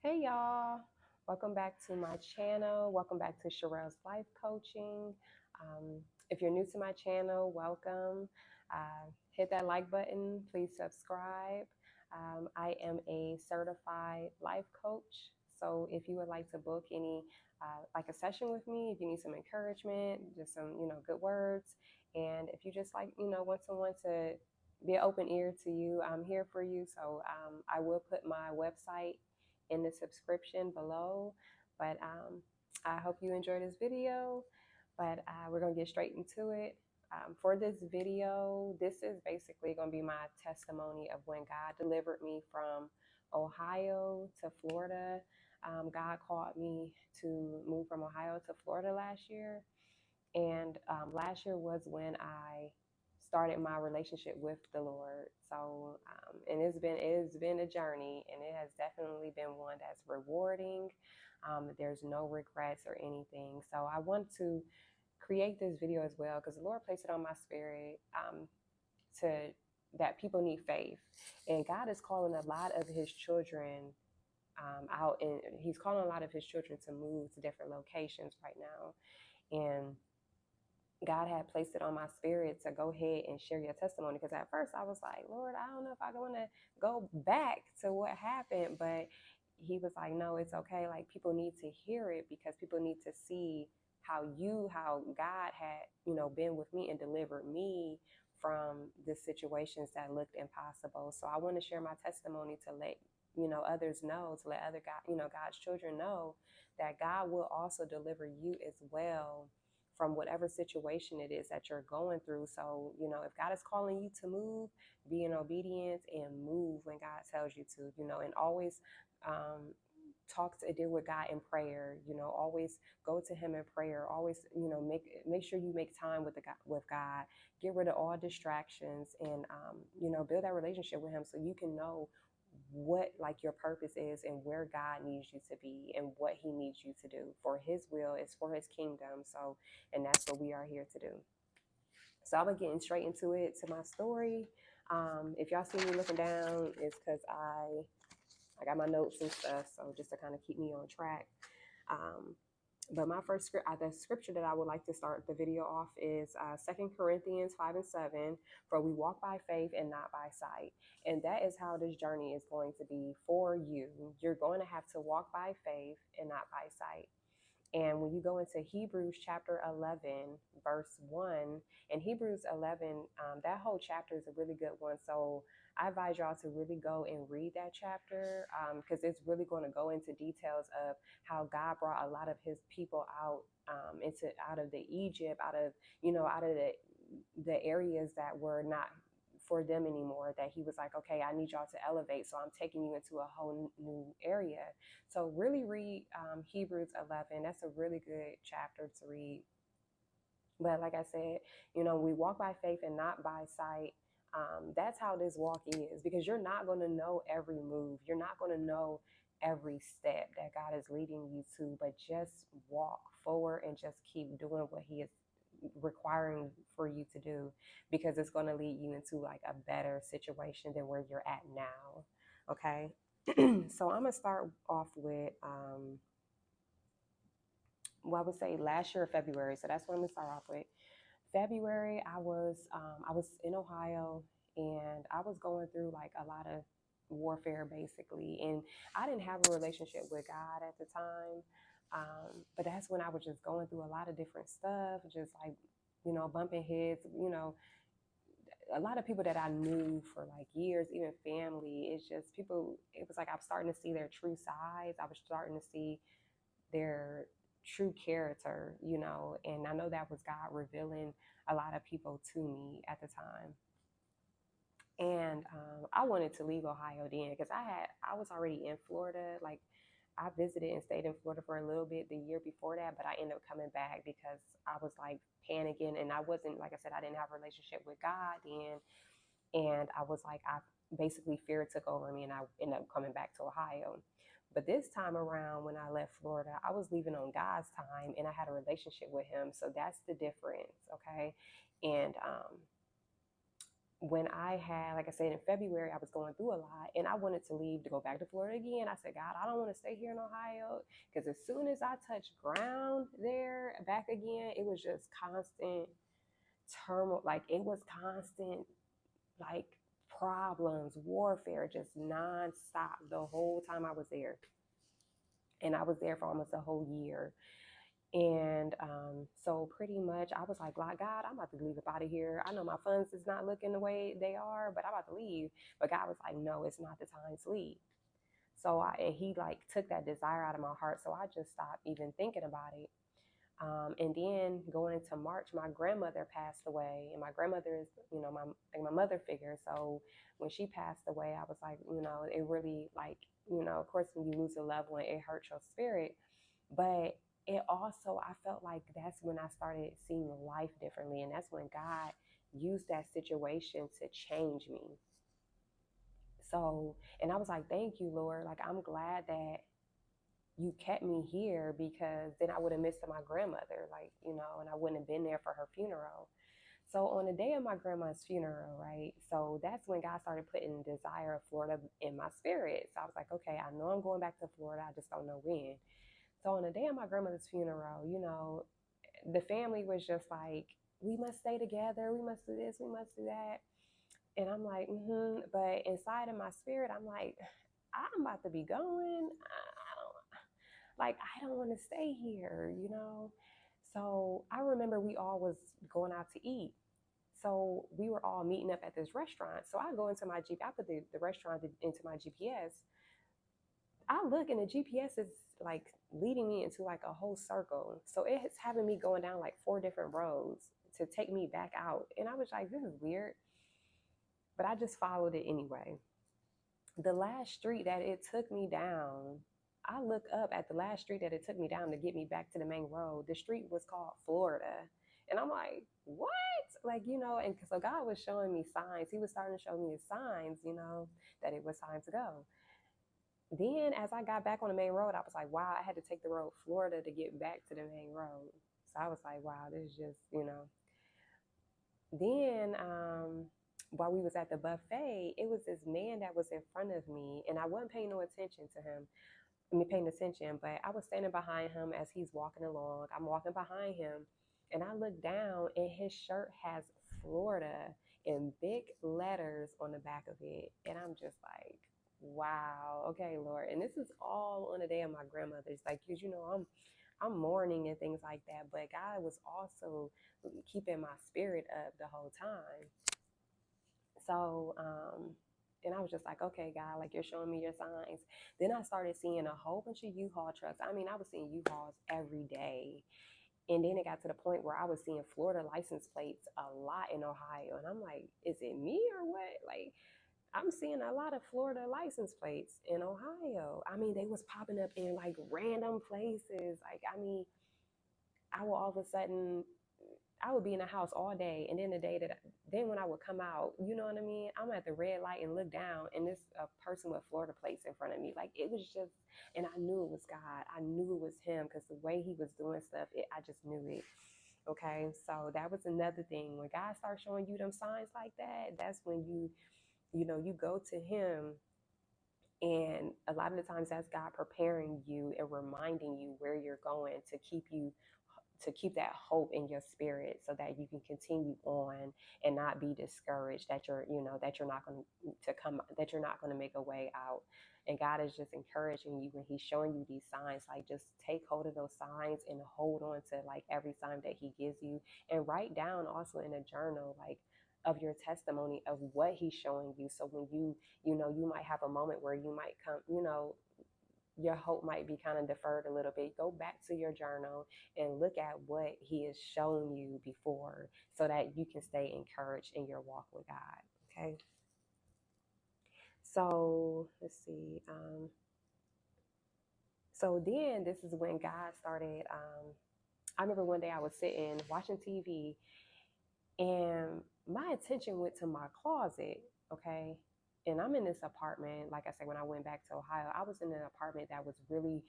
Hey y'all, welcome back to my channel. Welcome back to Sherelle's Life Coaching. Um, if you're new to my channel, welcome. Hit that like button, please subscribe. I am a certified life coach. So if you would like to book any, like a session with me, if you need some encouragement, just some, good words, and if you just like, want someone to be an open ear to you, I'm here for you. So I will put my website in the subscription below. But I hope you enjoy this video. But we're going to get straight into it. For this video, this is basically going to be my testimony of when God delivered me from Ohio to Florida. God called me to move from Ohio to Florida last year. And last year was when I started my relationship with the Lord. So, and it's been a journey, and it has definitely been one that's rewarding. There's no regrets or anything. So I want to create this video as well because the Lord placed it on my spirit to that people need faith, and God is calling a lot of His children out, and He's calling a lot of His children to move to different locations right now, and God had placed it on my spirit to go ahead and share your testimony. Because at first I was like, Lord, I don't know if I want to go back to what happened. But He was like, no, it's okay. Like, people need to hear it because people need to see how God had, been with me and delivered me from the situations that looked impossible. So I want to share my testimony to let, others know, to let other God, God's children know that God will also deliver you as well from whatever situation it is that you're going through. So, if God is calling you to move, be in obedience and move when God tells you to, and always talk to deal with God in prayer, always go to Him in prayer, always, make sure you make time with God, get rid of all distractions, and, build that relationship with Him so you can know what like your purpose is and where God needs you to be and what He needs you to do for His will is for His kingdom. So, and that's what we are here to do. So I'm getting straight into it, to my story. If y'all see me looking down, it's because I got my notes and stuff, so just to kind of keep me on track. But my first the scripture that I would like to start the video off is 2 Corinthians 5 and 7. For we walk by faith and not by sight. And that is how this journey is going to be for you. You're going to have to walk by faith and not by sight. And when you go into Hebrews chapter 11, verse 1, and Hebrews 11, that whole chapter is a really good one. So I advise y'all to really go and read that chapter because it's really going to go into details of how God brought a lot of His people out out of the Egypt, out of the areas that were not for them anymore, that He was like, okay, I need y'all to elevate, so I'm taking you into a whole new area. So really read Hebrews 11. That's a really good chapter to read. But like I said, we walk by faith and not by sight. That's how this walk is, because you're not going to know every move. You're not going to know every step that God is leading you to, but just walk forward and just keep doing what He is requiring for you to do, because it's going to lead you into like a better situation than where you're at now. Okay. So I'm gonna start off with I would say last year, February. So that's what I'm gonna start off with. February, I was in Ohio, and I was going through like a lot of warfare basically, and I didn't have a relationship with God at the time. But that's when I was just going through a lot of different stuff, just like, bumping heads, a lot of people that I knew for like years, even family. It's just people, it was like I was starting to see their true sides. I was starting to see their true character, and I know that was God revealing a lot of people to me at the time. And I wanted to leave Ohio then because I was already in Florida. Like, I visited and stayed in Florida for a little bit the year before that, but I ended up coming back because I was like panicking, and I wasn't, like I said, I didn't have a relationship with God then. And I was like, basically fear took over me, and I ended up coming back to Ohio. But this time around, when I left Florida, I was leaving on God's time, and I had a relationship with Him. So that's the difference. Okay. And when I had, like I said, in February, I was going through a lot and I wanted to leave to go back to Florida again. I said, God, I don't want to stay here in Ohio because as soon as I touched ground there back again, it was just constant turmoil. Like it was constant, like problems, warfare, just nonstop the whole time I was there. And I was there for almost a whole year. And so pretty much I was like, God, I'm about to leave up out of here. I know my funds is not looking the way they are, but I'm about to leave. But God was like, no, it's not the time to leave. And he like took that desire out of my heart. So I just stopped even thinking about it. And then going into March, my grandmother passed away, and my grandmother is, my mother figure. So when she passed away, I was like, it really like, of course, when you lose a loved one, it hurts your spirit. But it also, I felt like that's when I started seeing life differently. And that's when God used that situation to change me. So, and I was like, thank you, Lord. Like, I'm glad that you kept me here because then I would have missed my grandmother, like, and I wouldn't have been there for her funeral. So on the day of my grandma's funeral, right? So that's when God started putting desire of Florida in my spirit. So I was like, okay, I know I'm going back to Florida. I just don't know when. So on the day of my grandmother's funeral, the family was just like, we must stay together. We must do this. We must do that. And I'm like, But inside of my spirit, I'm like, I'm about to be going. I don't want to stay here. So I remember we all was going out to eat. So we were all meeting up at this restaurant. So I go into my Jeep. I put the restaurant into my GPS. I look and the GPS is like leading me into like a whole circle. So it's having me going down like 4 different roads to take me back out. And I was like, this is weird. But I just followed it anyway. The last street that it took me down, I look up at the last street that it took me down to get me back to the main road. The street was called Florida. And I'm like, what? And so God was showing me signs. He was starting to show me his signs, that it was time to go. Then as I got back on the main road, I was like, wow, I had to take the road Florida to get back to the main road. So I was like, wow, this is just. Then while we was at the buffet, it was this man that was in front of me, and I wasn't paying no attention to him. Paying attention, but I was standing behind him as he's walking along. I'm walking behind him, and I look down, and his shirt has Florida in big letters on the back of it, and I'm just like, wow, okay, Lord. And this is all on the day of my grandmother's, like, because I'm mourning and things like that, but God was also keeping my spirit up the whole time. So, and I was just like, okay, God, like you're showing me your signs. Then I started seeing a whole bunch of U-Haul trucks. I mean, I was seeing U-Hauls every day. And then it got to the point where I was seeing Florida license plates a lot in Ohio. And I'm like, is it me or what? Like, I'm seeing a lot of Florida license plates in Ohio. I mean, they was popping up in like random places. Like, I mean, I will all of a sudden I would be in the house all day, and then then when I would come out, you know what I mean? I'm at the red light and look down, and this a person with Florida plates in front of me. Like it was just, and I knew it was God. I knew it was Him because the way He was doing stuff, I just knew it. Okay, so that was another thing. When God starts showing you them signs like that, that's when you go to Him. And a lot of the times that's God preparing you and reminding you where you're going to keep that hope in your spirit so that you can continue on and not be discouraged that you're not going to come, that you're not going to make a way out. And God is just encouraging you when He's showing you these signs, like just take hold of those signs and hold on to like every sign that He gives you, and write down also in a journal like of your testimony of what He's showing you. So when you might have a moment where you might come, your hope might be kind of deferred a little bit. Go back to your journal and look at what He has shown you before so that you can stay encouraged in your walk with God. Okay. So let's see. So then this is when God started. I remember one day I was sitting watching TV and my attention went to my closet. Okay. And I'm in this apartment. Like I said, when I went back to Ohio, I was in an apartment that was really,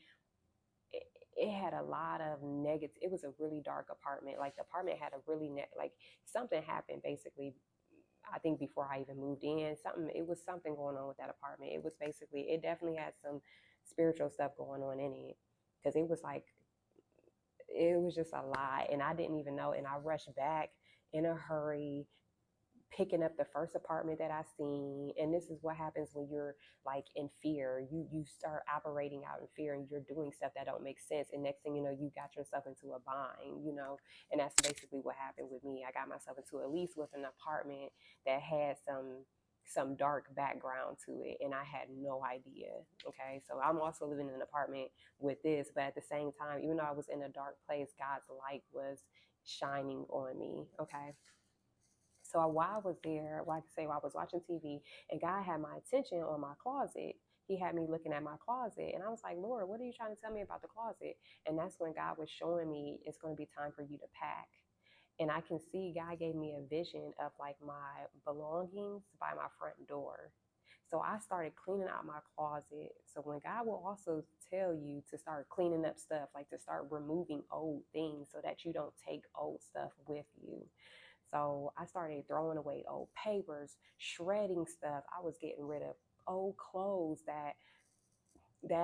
it had a lot of negative. It was a really dark apartment. Like the apartment had a really like something happened basically. I think before I even moved in, it was something going on with that apartment. It was basically, it definitely had some spiritual stuff going on in it, because it was like, it was just a lot, and I didn't even know. And I rushed back in a hurry, picking up the first apartment that I seen. And this is what happens when you're like in fear. You start operating out in fear, and you're doing stuff that don't make sense. And next thing you know, you got yourself into a bind. And that's basically what happened with me. I got myself into a lease with an apartment that had some dark background to it, and I had no idea. Okay, so I'm also living in an apartment with this, but at the same time, even though I was in a dark place, God's light was shining on me. Okay, so while I was there, like I say, while I was watching TV, and God had my attention on my closet. He had me looking at my closet, and I was like, Lord, what are you trying to tell me about the closet? And that's when God was showing me it's going to be time for you to pack. And I can see God gave me a vision of like my belongings by my front door. So I started cleaning out my closet. So when God will also tell you to start cleaning up stuff, like to start removing old things so that you don't take old stuff with you. So I started throwing away old papers, shredding stuff. I was getting rid of old clothes that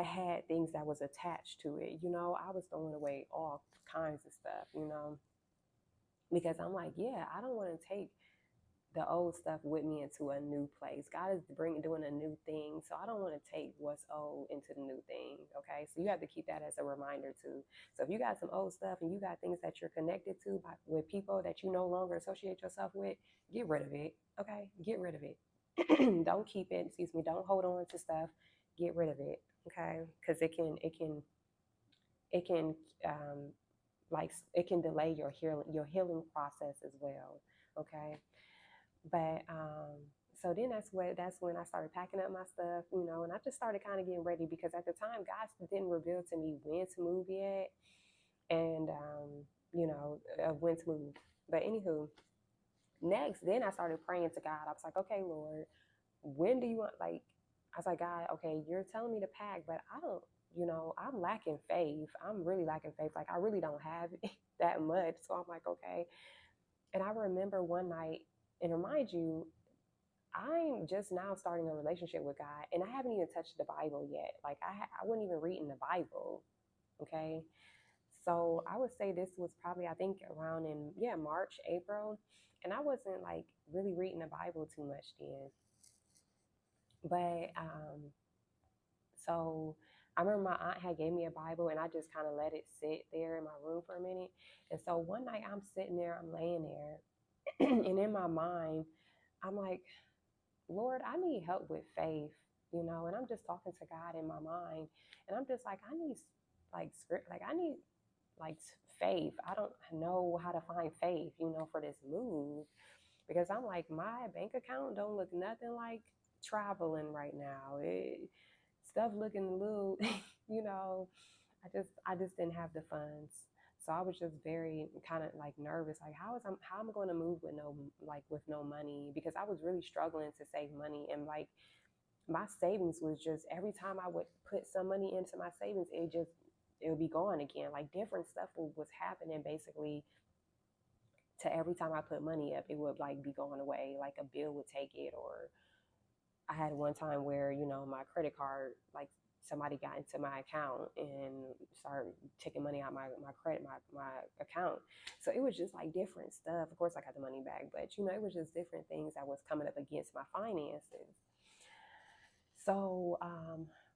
had things that was attached to it. I was throwing away all kinds of stuff, because I'm like, yeah, I don't want to take the old stuff with me into a new place. God is doing a new thing. So I don't want to take what's old into the new thing. Okay. So you have to keep that as a reminder too. So if you got some old stuff and you got things that you're connected to with people that you no longer associate yourself with, get rid of it. Okay. Get rid of it. Don't keep it. Excuse me. Don't hold on to stuff. Get rid of it. Okay. Because it can, um, like it can delay your healing process as well. Okay. But so then that's when I started packing up my stuff, and I just started kind of getting ready, because at the time God didn't reveal to me when to move yet, and when to move. But anywho, next then I started praying to God. I was like, okay, Lord, when do you want, like, I was like, God, okay, you're telling me to pack, but I don't, I'm lacking faith. I'm really lacking faith. Like I really don't have that much. So I'm like, okay. And I remember one night, and remind you, I'm just now starting a relationship with God, and I haven't even touched the Bible yet. Like I wasn't even reading the Bible. Okay. So I would say this was probably, I think, around in, March, April. And I wasn't like really reading the Bible too much then. But so I remember my aunt had gave me a Bible, and I just kind of let it sit there in my room for a minute. And so one night I'm sitting there, I'm laying there, and in my mind, I'm like, Lord, I need help with faith, and I'm just talking to God in my mind. And I'm just like, I need like script, like I need like faith. I don't know how to find faith, for this move, because I'm like, my bank account don't look nothing like traveling right now. Stuff looking a little, you know, I just didn't have the funds. So I was just very kind of like nervous, like how am I going to move with no money, because I was really struggling to save money. And like my savings was just, every time I would put some money into my savings, it would be gone again. Like different stuff was happening basically to every time I put money up, it would like be going away. Like a bill would take it, or I had one time where, my credit card, like somebody got into my account and started taking money out my account. So it was just like different stuff. Of course I got the money back, but it was just different things that was coming up against my finances. So,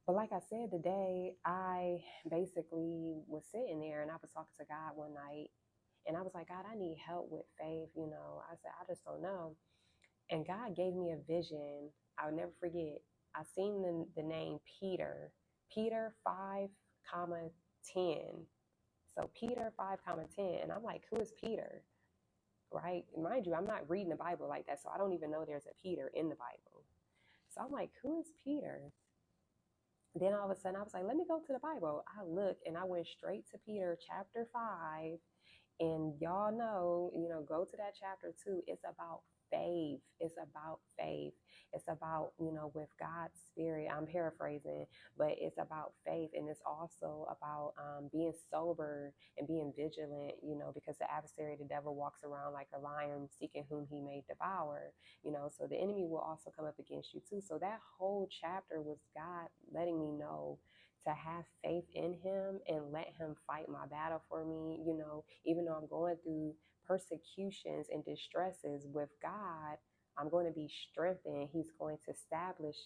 but like I said, today I basically was sitting there and I was talking to God one night, and I was like, God, I need help with faith. I said, I just don't know. And God gave me a vision. I'll never forget. I seen the name Peter 5, comma 10. So Peter 5, comma 10. And I'm like, who is Peter? Right? And mind you, I'm not reading the Bible like that, so I don't even know there's a Peter in the Bible. So I'm like, who is Peter? Then all of a sudden I was like, let me go to the Bible. I looked and I went straight to Peter chapter 5. And y'all know, go to that chapter too. It's about faith. It's about faith. It's about, with God's spirit. I'm paraphrasing, but it's about faith. And it's also about being sober and being vigilant, because the adversary, the devil, walks around like a lion seeking whom he may devour, so the enemy will also come up against you too. So that whole chapter was God letting me know to have faith in him and let him fight my battle for me, even though I'm going through persecutions and distresses with God, I'm going to be strengthened. He's going to establish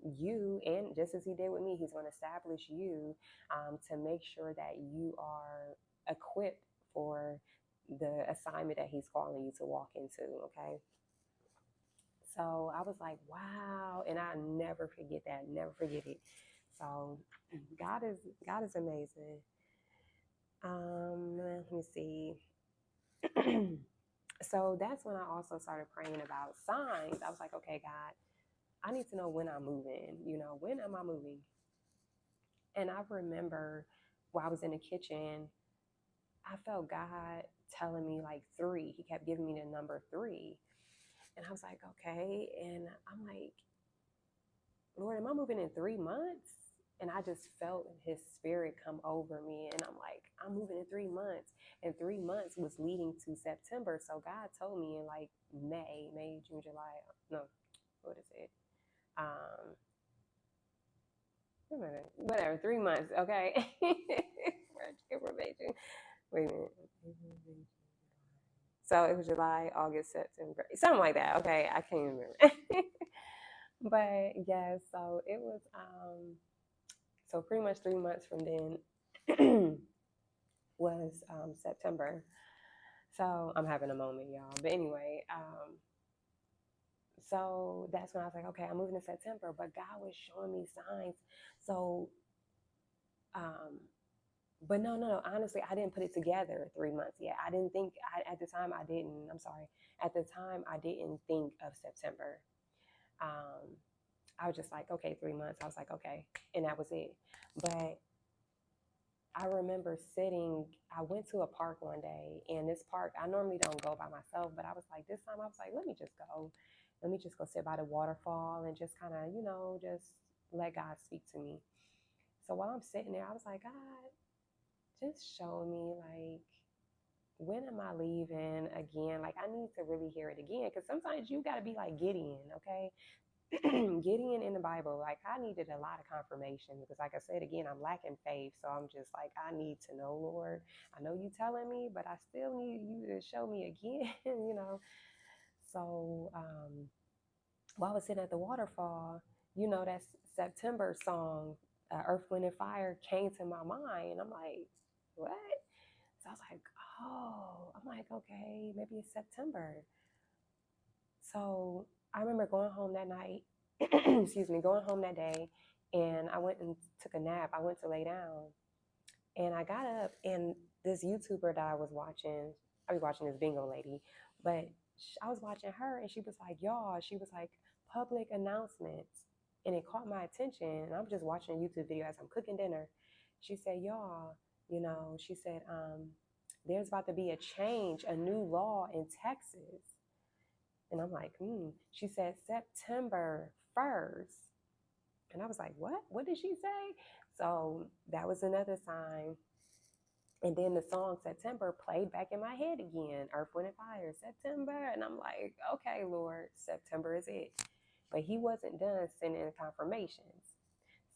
you, and just as he did with me, he's going to establish you to make sure that you are equipped for the assignment that he's calling you to walk into. Okay. So I was like, wow. And I never forget that, never forget it. So God is amazing. Let me see. So that's when I also started praying about signs. I was like, okay, God, I need to know when I'm moving. When am I moving? And I remember while I was in the kitchen, I felt God telling me like 3. He kept giving me the number 3. And I was like, okay. And I'm like, Lord, am I moving in 3 months? And I just felt his spirit come over me. And I'm like, I'm moving in 3 months. And 3 months was leading to September. So God told me in like May, June, July. No, what is it? Whatever, 3 months. Okay. Information. Wait a minute. So it was July, August, September, something like that. Okay. I can't remember. But yeah, so it was, so pretty much 3 months from then was September. So I'm having a moment, y'all. But anyway, so that's when I was like, okay, I'm moving to September. But God was showing me signs. So, but no. Honestly, I didn't put it together 3 months yet. I didn't think, at the time, I didn't. I'm sorry. At the time, I didn't think of September. I was just like, okay, 3 months. I was like, okay. And that was it. But I remember I went to a park one day, and this park, I normally don't go by myself, but I was like, this time I was like, let me just go. Let me just go sit by the waterfall and just kind of, just let God speak to me. So while I'm sitting there, I was like, God, just show me, like, when am I leaving again? Like, I need to really hear it again. Because sometimes you got to be like Gideon, okay? Gideon in the Bible, like, I needed a lot of confirmation because, like I said, again, I'm lacking faith. So I'm just like, I need to know, Lord. I know you telling me, but I still need you to show me again, So while I was sitting at the waterfall, that September song, Earth, Wind, and Fire, came to my mind. I'm like, what? So I was like, oh, I'm like, okay, maybe it's September. So I remember going home that night, going home that day, and I went and took a nap. I went to lay down, and I got up, and this YouTuber that I was watching this bingo lady, but I was watching her, and she was like, y'all, she was like, public announcements, and it caught my attention, and I'm just watching a YouTube video as I'm cooking dinner. She said, y'all, she said, there's about to be a change, a new law in Texas. And I'm like, She said September 1st. And I was like, what? What did she say? So that was another sign. And then the song September played back in my head again. Earth, Wind, and Fire, September. And I'm like, okay, Lord, September is it. But he wasn't done sending confirmations.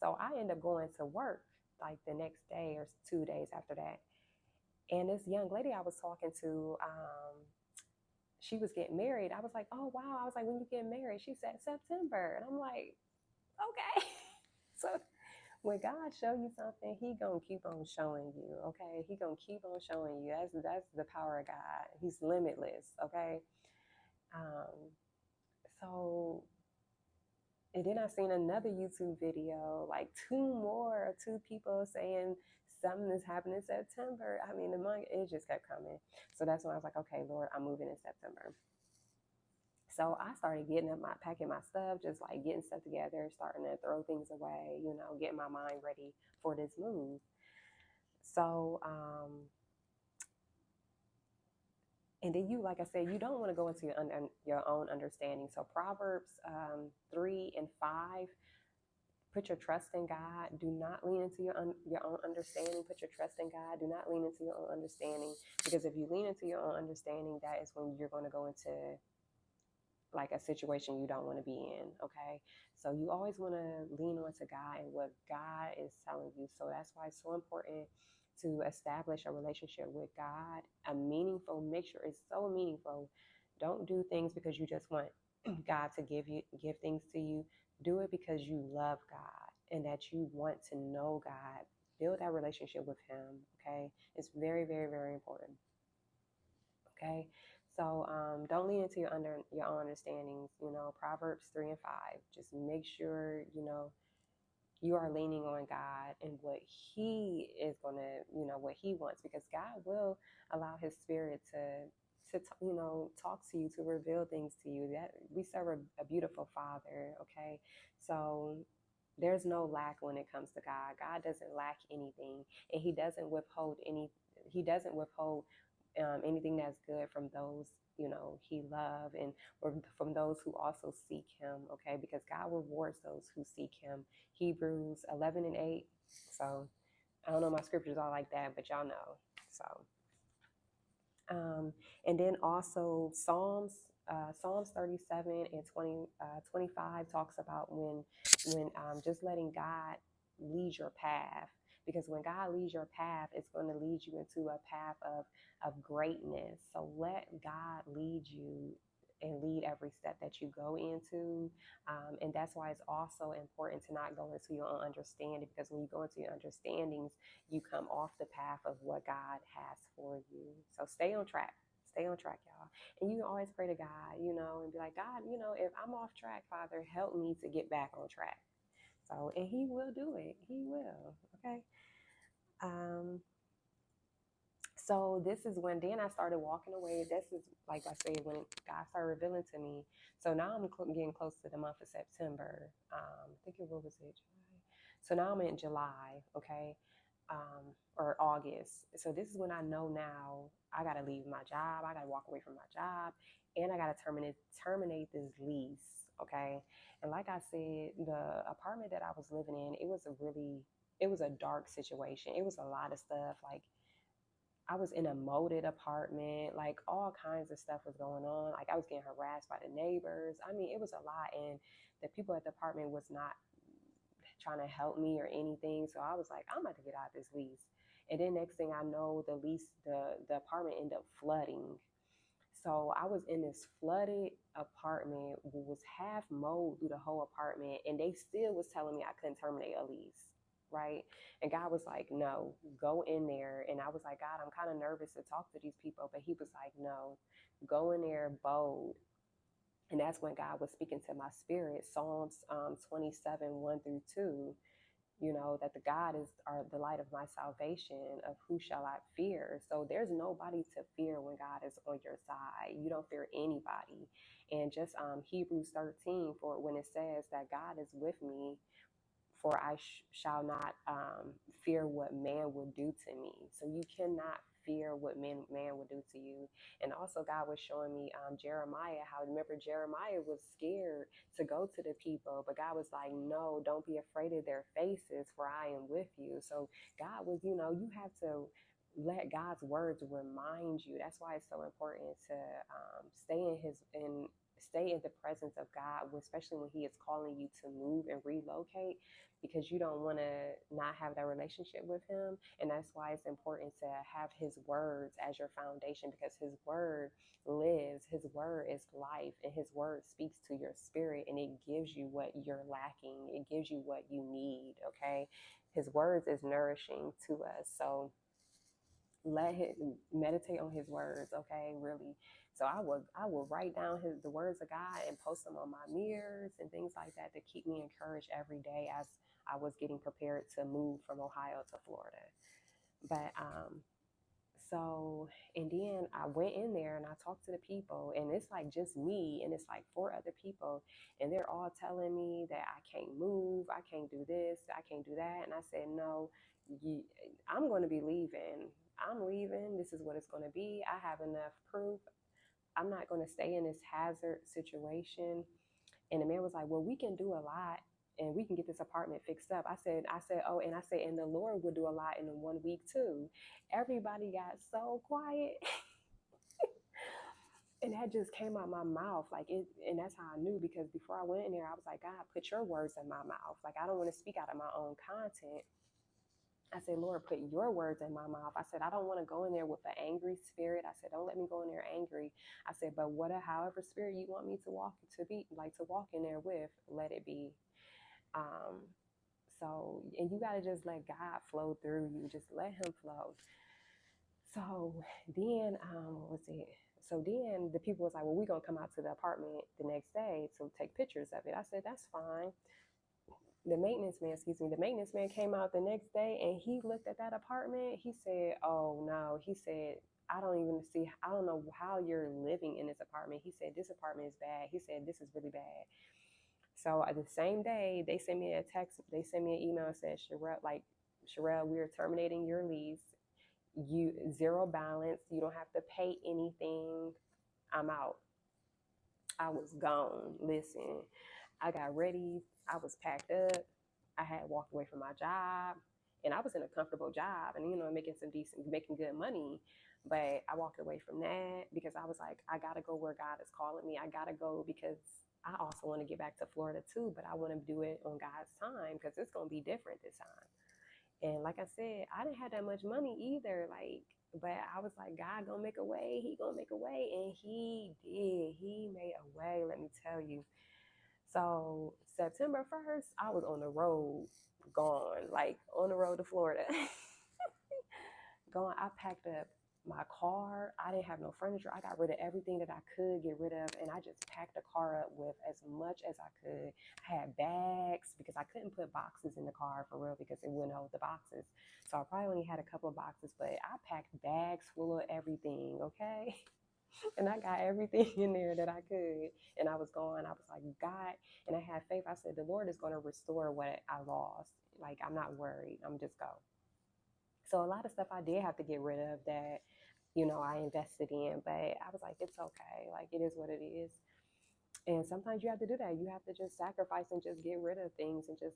So I ended up going to work like the next day or 2 days after that. And this young lady I was talking to, she was getting married. I was like, oh, wow. I was like, when you get married? She said September. And I'm like, okay. So when God show you something, he going to keep on showing you, okay? He going to keep on showing you. That's the power of God. He's limitless, okay? So, and then I seen another YouTube video, like 2 people saying something is happening in September. I mean, the month, it just kept coming. So that's when I was like, okay, Lord, I'm moving in September. So I started packing my stuff, just like getting stuff together, starting to throw things away, getting my mind ready for this move. So And then you, like I said, you don't want to go into your own understanding. So Proverbs 3 and 5, put your trust in God. Do not lean into your own understanding. Put your trust in God. Do not lean into your own understanding, because if you lean into your own understanding, that is when you're going to go into like a situation you don't want to be in. Okay, so you always want to lean on to God and what God is telling you. So that's why it's so important to establish a relationship with God, a meaningful. Make sure it's so meaningful. Don't do things because you just want God to give things to you. Do it because you love God and that you want to know God. Build that relationship with Him. Okay, it's very, very, very important. Okay, so don't lean into your own understandings. Proverbs 3 and 5. Just make sure you are leaning on God and what He is gonna, what He wants, because God will allow His Spirit to talk to you, to reveal things to you. That we serve a beautiful Father. Okay, so there's no lack when it comes to God. God doesn't lack anything, and He doesn't withhold any. He doesn't withhold anything that's good from those He love, and or from those who also seek Him. Okay, because God rewards those who seek Him. Hebrews 11 and 8. So I don't know my scriptures all like that, but y'all know. So and then also Psalms 37 and 25 talks about when just letting God lead your path. Because when God leads your path, it's going to lead you into a path of greatness. So let God lead you and lead every step that you go into. And that's why it's also important to not go into your own understanding, because when you go into your understandings, you come off the path of what God has for you. So stay on track. Stay on track, y'all. And you can always pray to God, and be like, God, if I'm off track, Father, help me to get back on track. So, and He will do it. He will. Okay. Um, so this is when then I started walking away. This is, like I said, when God started revealing to me. So now I'm getting close to the month of September. I think what was it? July. So now I'm in July, okay, or August. So this is when I know now I got to leave my job. I got to walk away from my job, and I got to terminate this lease, okay. And like I said, the apartment that I was living in, it was a dark situation. It was a lot of stuff like I was in a molded apartment, like all kinds of stuff was going on. Like I was getting harassed by the neighbors. I mean, it was a lot. And the people at the apartment was not trying to help me or anything. So I was like, I'm about to get out of this lease. And then next thing I know, the apartment ended up flooding. So I was in this flooded apartment, was half mold through the whole apartment, and they still was telling me I couldn't terminate a lease, right? And God was like, no, go in there. And I was like, God, I'm kind of nervous to talk to these people, but He was like, no, go in there bold. And that's when God was speaking to my spirit. Psalms 27 1 through 2, that the God is the light of my salvation. Of who shall I fear? So there's nobody to fear when God is on your side. You don't fear anybody. And just Hebrews 13, for when it says that God is with me, for I shall not fear what man will do to me. So you cannot fear what man will do to you. And also God was showing me Jeremiah, how remember Jeremiah was scared to go to the people, but God was like, no, don't be afraid of their faces, for I am with you. So God was, you have to let God's words remind you. That's why it's so important to stay in the presence of God, especially when He is calling you to move and relocate, because you don't want to not have that relationship with Him. And that's why it's important to have His words as your foundation, because His word lives, His word is life, and His word speaks to your spirit, and it gives you what you're lacking. It gives you what you need, okay? His words is nourishing to us. So let him meditate on His words, okay? Really. So I will write down the words of God and post them on my mirrors and things like that to keep me encouraged every day as I was getting prepared to move from Ohio to Florida. But so, and then I went in there and I talked to the people, and it's like just me and it's like four other people, and they're all telling me that I can't move, I can't do this, I can't do that. And I said, no, I'm going to be leaving. I'm leaving. This is what it's going to be. I have enough proof. I'm not going to stay in this hazard situation. And the man was like, well, we can do a lot and we can get this apartment fixed up. Oh, and I said, and the Lord would do a lot in 1 week too. Everybody got so quiet. And that just came out my mouth. Like it, and that's how I knew, because before I went in there, I was like, God, put your words in my mouth. Like, I don't want to speak out of my own content. I said, Lord, put your words in my mouth. I said, I don't want to go in there with an angry spirit. I said, don't let me go in there angry. I said, but however spirit you want me to walk in there with, let it be. Um, so, and you got to just let God flow through you. Just let him flow. So then, what was it? So then the people was like, well, we're going to come out to the apartment the next day to take pictures of it. I said, that's fine. The maintenance man came out the next day and he looked at that apartment. He said, oh no, he said, I don't know how you're living in this apartment. He said, this apartment is bad. He said, this is really bad. So the same day, they sent me a text, they sent me an email and said, Sherelle, we are terminating your lease. You zero balance. You don't have to pay anything. I'm out. I was gone. Listen, I got ready. I was packed up. I had walked away from my job, and I was in a comfortable job, and making good money. But I walked away from that because I was like, I gotta go where God is calling me. I gotta go because I also want to get back to Florida too, but I want to do it on God's time because it's gonna be different this time. And like I said, I didn't have that much money either. But I was like, God gonna make a way. He gonna make a way, and He did. He made a way. Let me tell you. So September 1st, I was on the road, gone, like on the road to Florida. Going, I packed up my car. I didn't have no furniture. I got rid of everything that I could get rid of, and I just packed the car up with as much as I could. I had bags because I couldn't put boxes in the car for real because it wouldn't hold the boxes. So I probably only had a couple of boxes, but I packed bags full of everything, okay? And I got everything in there that I could. And I was going, I was like, God, and I had faith. I said, the Lord is going to restore what I lost. Like, I'm not worried. I'm just go. So a lot of stuff I did have to get rid of that, I invested in, but I was like, it's okay. Like, it is what it is. And sometimes you have to do that. You have to just sacrifice and just get rid of things and just,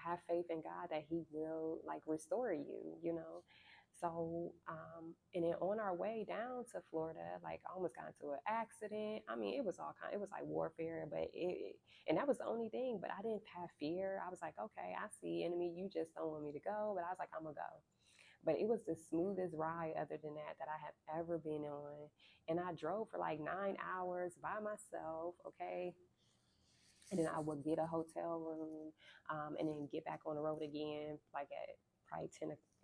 have faith in God that He will like restore you. So, and then on our way down to Florida, like I almost got into an accident. I mean, it was like warfare, and that was the only thing, but I didn't have fear. I was like, okay, I see enemy. You just don't want me to go. But I was like, I'm gonna go. But it was the smoothest ride other than that I have ever been on. And I drove for like 9 hours by myself, okay? And then I would get a hotel room, and then get back on the road again, like at probably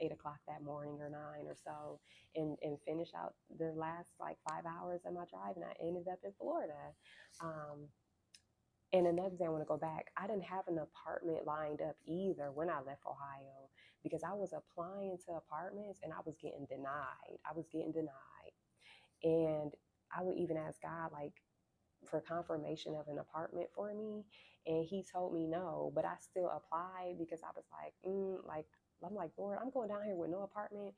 8 o'clock that morning or 9 or so, and finish out the last like 5 hours of my drive. And I ended up in Florida. Um, and another thing, I want to go back. I didn't have an apartment lined up either when I left Ohio because I was applying to apartments and I was getting denied. And I would even ask God, like, for confirmation of an apartment for me. And He told me no, but I still applied because I was like, I'm like, Lord, I'm going down here with no apartment.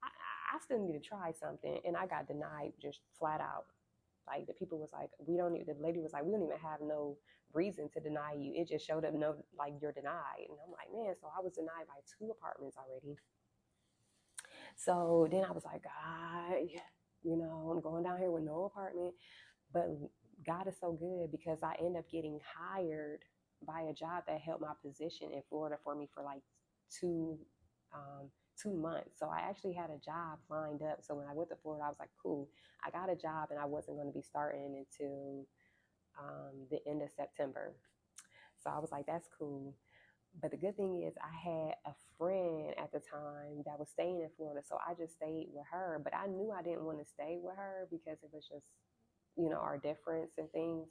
I still need to try something. And I got denied just flat out. Like the people was like, the lady was like, we don't even have no reason to deny you. It just showed up, no, like you're denied. And I'm like, man, so I was denied by 2 apartments already. So then I was like, God, I'm going down here with no apartment. But God is so good because I end up getting hired by a job that held my position in Florida for me for like 2 months. So I actually had a job lined up. So when I went to Florida, I was like, cool, I got a job and I wasn't going to be starting until the end of September. So I was like, that's cool. But the good thing is I had a friend at the time that was staying in Florida. So I just stayed with her. But I knew I didn't want to stay with her because it was just, our difference and things.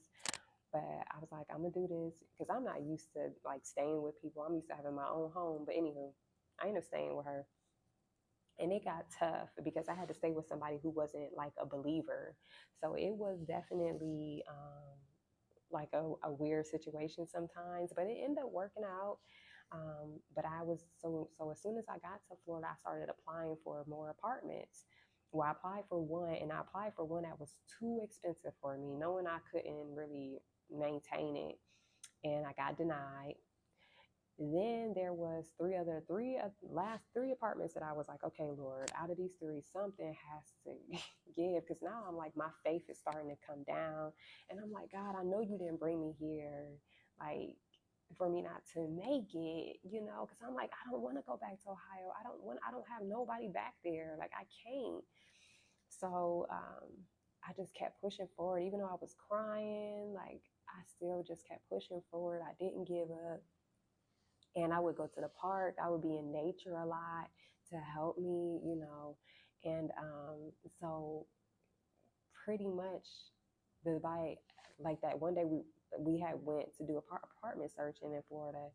But I was like, I'm going to do this because I'm not used to like staying with people. I'm used to having my own home. But anywho, I ended up staying with her. And it got tough because I had to stay with somebody who wasn't like a believer. So it was definitely like a weird situation sometimes, but it ended up working out. But I was so as soon as I got to Florida, I started applying for more apartments. Well, I applied for one, and I applied for one that was too expensive for me, knowing I couldn't really maintain it, and I got denied. Then there was last three apartments that I was like, okay, Lord, out of these three, something has to give, because now I'm like, my faith is starting to come down, and I'm like, God, I know you didn't bring me here, like, for me not to make it, because I'm like, I don't want to go back to Ohio. I don't have nobody back there. Like, I can't. So I just kept pushing forward, even though I was crying. Like, I still just kept pushing forward. I didn't give up, and I would go to the park. I would be in nature a lot to help me. And so pretty much by like that one day we had went to do apartment searching in Florida,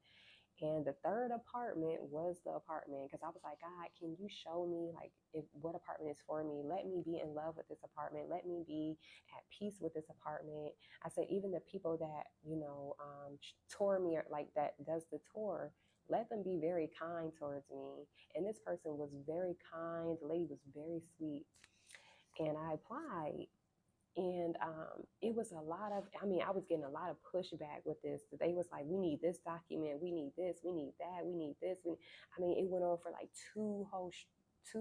and the third apartment was the apartment, because I was like, God, can you show me like what apartment is for me? Let me be in love with this apartment. Let me be at peace with this apartment. I said, even the people that tour me, or like that does the tour, let them be very kind towards me. And this person was very kind. The lady was very sweet, and I applied. And it was a lot of, I was getting a lot of pushback with this. They was like, we need this document, we need this, we need that, we need this. It went on for like 2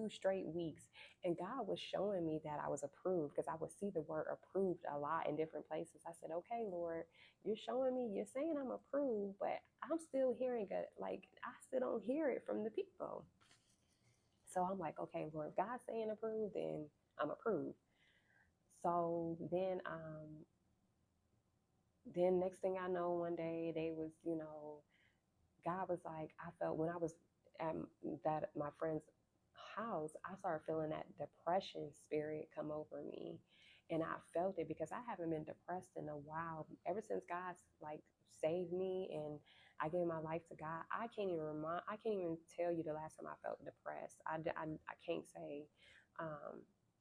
straight weeks. And God was showing me that I was approved, because I would see the word approved a lot in different places. I said, okay, Lord, you're showing me, you're saying I'm approved, but I'm still hearing it. Like, I still don't hear it from the people. So I'm like, okay, Lord, if God's saying approved, then I'm approved. So then next thing I know, one day they was, God was like, I felt when I was at that my friend's house, I started feeling that depression spirit come over me. And I felt it because I haven't been depressed in a while. Ever since God like saved me and I gave my life to God, I can't even tell you the last time I felt depressed. I can't say.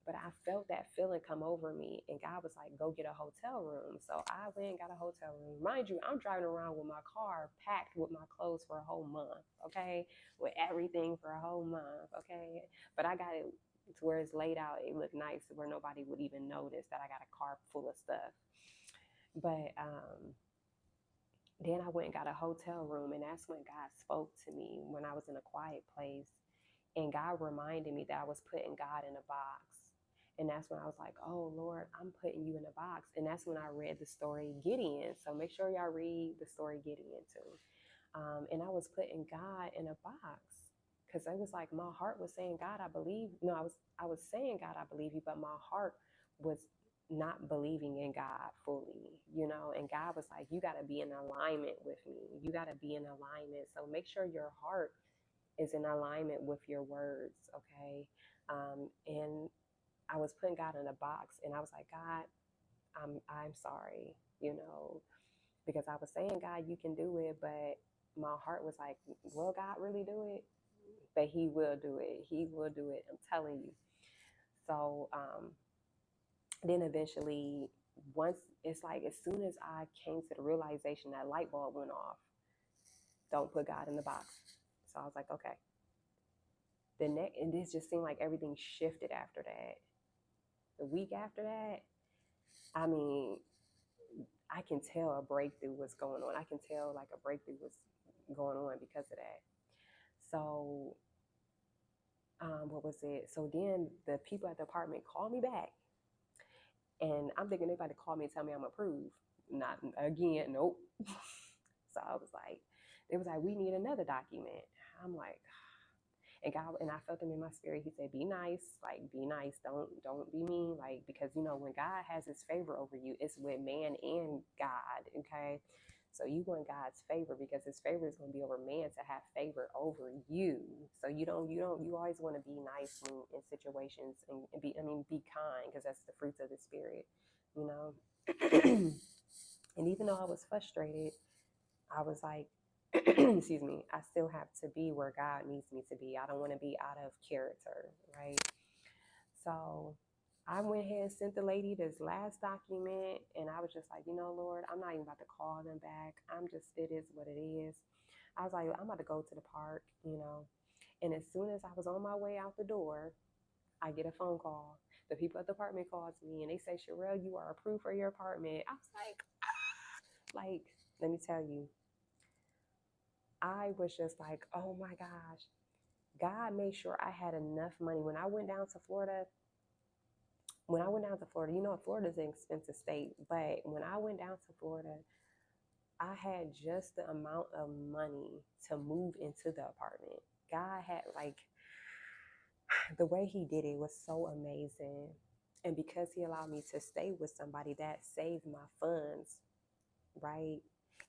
But I felt that feeling come over me, and God was like, go get a hotel room. So I went and got a hotel room. Mind you, I'm driving around with my car packed with my clothes for a whole month, okay? With everything for a whole month, okay? But I got it to where it's laid out, it looked nice, where nobody would even notice that I got a car full of stuff. But then I went and got a hotel room, and that's when God spoke to me when I was in a quiet place. And God reminded me that I was putting God in a box. And that's when I was like, oh, Lord, I'm putting you in a box. And that's when I read the story Gideon. So make sure y'all read the story Gideon too. And I was putting God in a box, because it was like my heart was saying, God, I believe. No, I was saying, God, I believe you, but my heart was not believing in God fully. And God was like, you got to be in alignment with me. You got to be in alignment. So make sure your heart is in alignment with your words, okay? And I was putting God in a box, and I was like, God, I'm sorry, because I was saying, God, you can do it, but my heart was like, will God really do it? But He will do it. He will do it. I'm telling you. So then eventually, once it's like, as soon as I came to the realization, that light bulb went off. Don't put God in the box. So I was like, okay. And this just seemed like everything shifted after that. The week after that, I mean, I can tell a breakthrough was going on. I can tell like a breakthrough was going on because of that. So, what was it? So then the people at the apartment called me back, and I'm thinking they're about to call me and tell me I'm approved. Not again, nope. So I was like, they was like, we need another document. I'm like, and God, and I felt him in my spirit. He said, be nice, like be nice. Don't be mean, like, because when God has his favor over you, it's with man and God. Okay. So you want God's favor, because his favor is going to be over man to have favor over you. So you always want to be nice in situations, and be kind, because that's the fruits of the spirit. And even though I was frustrated, I was like, excuse me, I still have to be where God needs me to be. I don't want to be out of character, right? So I went ahead and sent the lady this last document, and I was just like, Lord, I'm not even about to call them back. It is what it is. I was like, I'm about to go to the park, you know. And as soon as I was on my way out the door, I get a phone call. The people at the apartment calls me and they say, Sherelle, you are approved for your apartment. I was like, let me tell you, I was just like, oh my gosh, God made sure I had enough money. When I went down to Florida, you know, Florida's an expensive state, but when I went down to Florida, I had just the amount of money to move into the apartment. God had like the way he did it was so amazing. And because he allowed me to stay with somebody that saved my funds, right?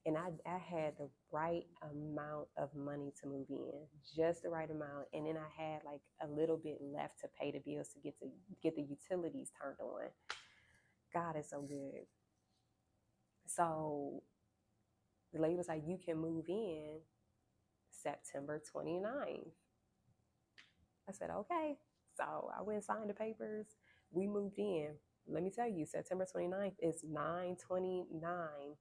And I had the right amount of money to move in, just the right amount. And then I had like a little bit left to pay the bills to get the utilities turned on. God is so good. So the lady was like, you can move in September 29th. I said, okay. So I went and signed the papers. We moved in. Let me tell you, September 29th is 9/29.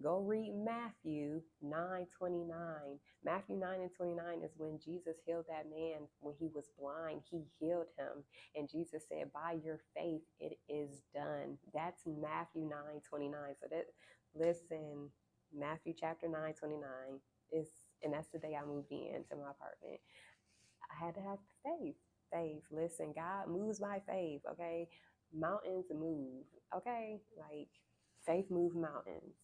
Go read Matthew 9:29. Matthew 9 and 29 is when Jesus healed that man when he was blind. He healed him. And Jesus said, by your faith, it is done. That's Matthew 9:29. So that, listen, Matthew chapter 9:29 is, and that's the day I moved into my apartment. I had to have faith. Faith. Listen, God moves by faith, okay? Mountains move, okay? Like faith moves mountains.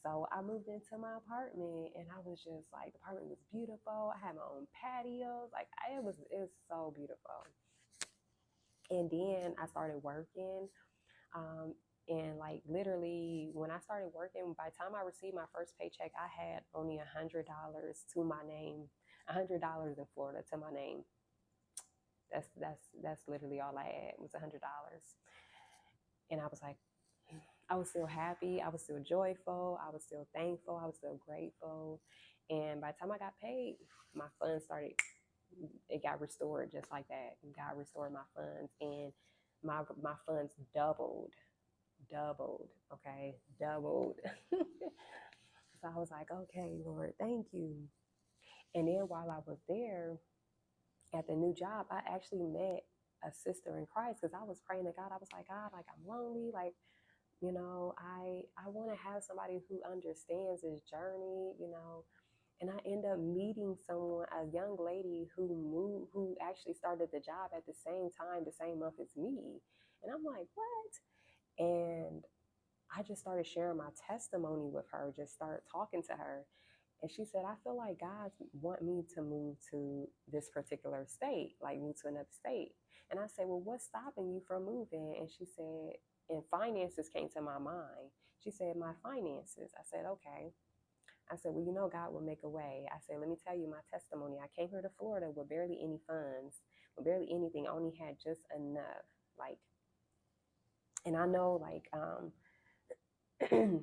So I moved into my apartment and I was just like, the apartment was beautiful. I had my own patios. Like it was so beautiful. And then I started working. Um, and like literally when I started working, by the time I received my first paycheck, I had only $100 to my name, $100 in Florida to my name. That's literally all I had was $100. And I was like, I was still happy, I was still joyful, I was still thankful, I was still grateful. And by the time I got paid, my funds started, it got restored just like that. God restored my funds and my funds doubled, okay, doubled. So I was like, okay, Lord, thank you. And then while I was there at the new job, I actually met a sister in Christ because I was praying to God. I was like, God, like I'm lonely, like you know, I want to have somebody who understands this journey, you know. And I end up meeting someone, a young lady who actually started the job at the same time, the same month as me. And I'm like, what? And I just started sharing my testimony with her, just started talking to her. And she said, I feel like God want me to move to this particular state, like move to another state. And I said, well, what's stopping you from moving? And she said, and finances came to my mind. She said, my finances. I said, okay. I said, well, you know, God will make a way. I said, let me tell you my testimony. I came here to Florida with barely any funds, with barely anything. I only had just enough. Like, and I know, like,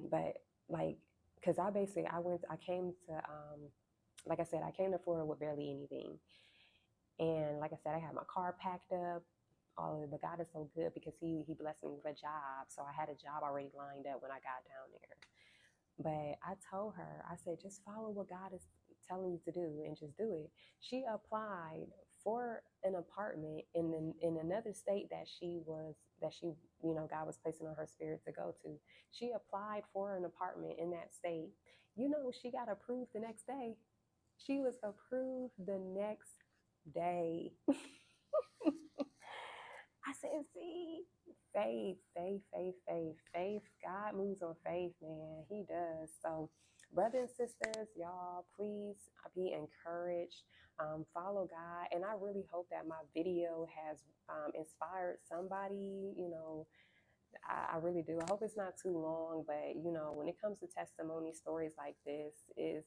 but like, because I came to, like I said, I came to Florida with barely anything. And like I said, I had my car packed up, all of it, but God is so good because he blessed me with a job. So I had a job already lined up when I got down there. But I told her, I said, just follow what God is telling you to do and just do it. She applied for an apartment in another state that she you know God was placing on her spirit to go to. She applied for an apartment in that state. You know, she got approved the next day. She was approved the next day. I said, see, faith. God moves on faith, man. He does. So, brothers and sisters, y'all, please be encouraged. Follow God. And I really hope that my video has inspired somebody, you know. I really do. I hope it's not too long, but you know, when it comes to testimony stories like this, it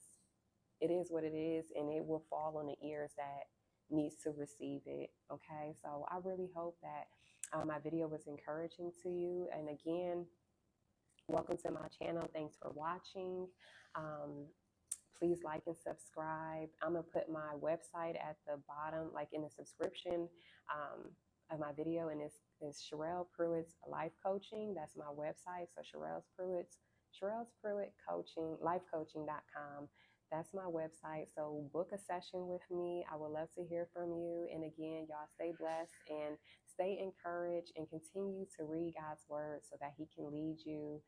is what it is, and it will fall on the ears that needs to receive it. Okay, so I really hope that my video was encouraging to you. And again, welcome to my channel. Thanks for watching. Please like and subscribe. I'm gonna put my website at the bottom, like in the subscription of my video, and it's Sherelle Pruitt's Life Coaching. That's my website. So Sherelle Pruitt Coaching, lifecoaching.com. That's my website. So book a session with me. I would love to hear from you. And again, y'all stay blessed and stay encouraged and continue to read God's word so that he can lead you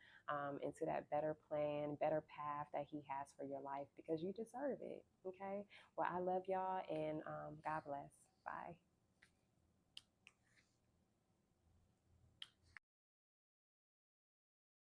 into that better plan, better path that he has for your life because you deserve it. Okay. Well, I love y'all and God bless. Bye.